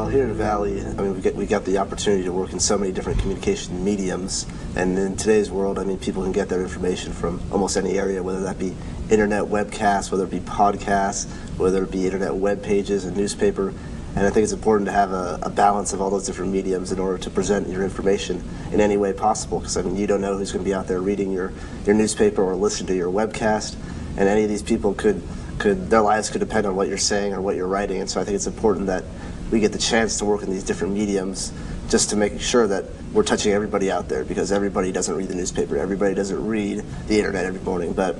Well, here in Valley, I mean, we got the opportunity to work in so many different communication mediums, and in today's world, I mean, people can get their information from almost any area, whether that be internet webcasts, whether it be podcasts, whether it be internet web pages, a newspaper, and I think it's important to have a balance of all those different mediums in order to present your information in any way possible, because I mean, you don't know who's going to be out there reading your newspaper or listening to your webcast, and any of these people their lives could depend on what you're saying or what you're writing, and so I think it's important that we get the chance to work in these different mediums just to make sure that we're touching everybody out there, because everybody doesn't read the newspaper, everybody doesn't read the internet every morning, but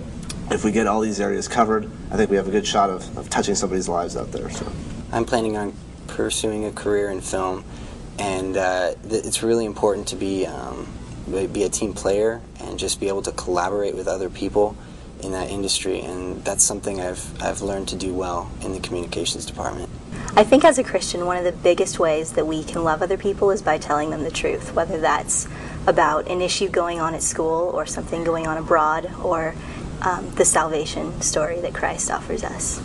if we get all these areas covered, I think we have a good shot of touching somebody's lives out there. So I'm planning on pursuing a career in film, and it's really important to be a team player and just be able to collaborate with other people in that industry, and that's something I've learned to do well in the communications department. I think as a Christian, one of the biggest ways that we can love other people is by telling them the truth, whether that's about an issue going on at school or something going on abroad, or the salvation story that Christ offers us.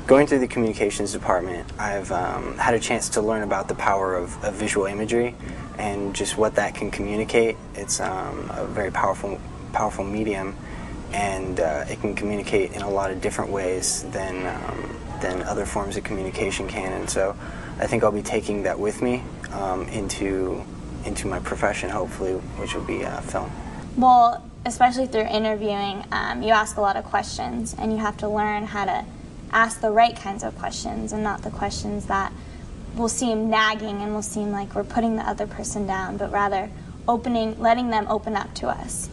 Going through the communications department, I've had a chance to learn about the power of visual imagery and just what that can communicate. It's a very powerful medium, and it can communicate in a lot of different ways than other forms of communication can, and so I think I'll be taking that with me into my profession, hopefully, which will be film. Well, especially through interviewing, you ask a lot of questions, and you have to learn how to ask the right kinds of questions and not the questions that will seem nagging and will seem like we're putting the other person down, but rather letting them open up to us,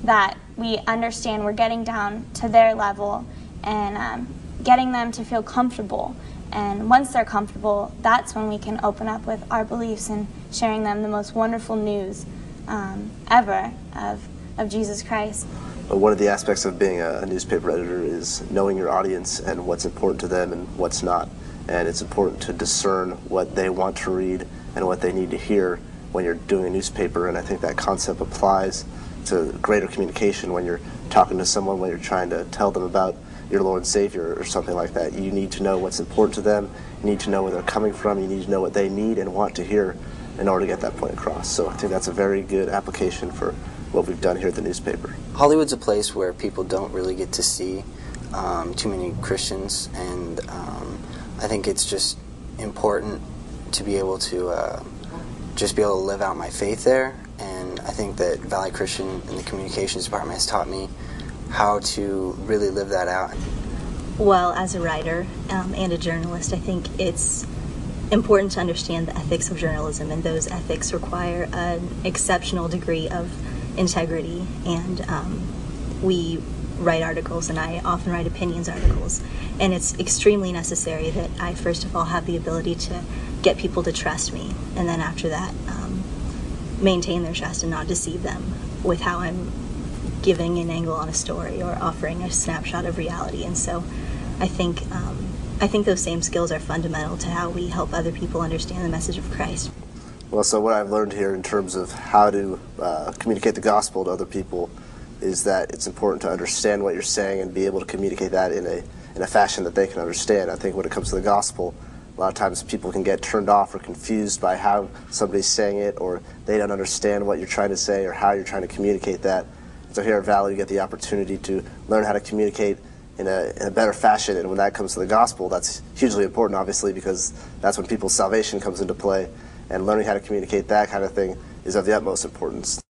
that we understand we're getting down to their level and getting them to feel comfortable. And once they're comfortable, that's when we can open up with our beliefs and sharing them the most wonderful news ever of Jesus Christ. One of the aspects of being a newspaper editor is knowing your audience and what's important to them and what's not. And it's important to discern what they want to read and what they need to hear when you're doing a newspaper, and I think that concept applies to greater communication when you're talking to someone, when you're trying to tell them about your Lord and Savior or something like that. You need to know what's important to them, you need to know where they're coming from, you need to know what they need and want to hear in order to get that point across. So I think that's a very good application for what we've done here at the newspaper. Hollywood's a place where people don't really get to see too many Christians, and I think it's just important to be able to live out my faith there, and I think that Valley Christian in the communications department has taught me how to really live that out. Well, as a writer and a journalist, I think it's important to understand the ethics of journalism, and those ethics require an exceptional degree of integrity, and we write articles, and I often write opinions articles, and it's extremely necessary that I first of all have the ability to get people to trust me, and then after that maintain their trust and not deceive them with how I'm giving an angle on a story or offering a snapshot of reality. And so I think those same skills are fundamental to how we help other people understand the message of Christ. Well, so what I've learned here in terms of how to communicate the gospel to other people is that it's important to understand what you're saying and be able to communicate that in a fashion that they can understand. I think when it comes to the gospel, a lot of times people can get turned off or confused by how somebody's saying it, or they don't understand what you're trying to say or how you're trying to communicate that. So here at Valley, you get the opportunity to learn how to communicate in a better fashion, and when that comes to the gospel, that's hugely important, obviously, because that's when people's salvation comes into play, and learning how to communicate that kind of thing is of the utmost importance.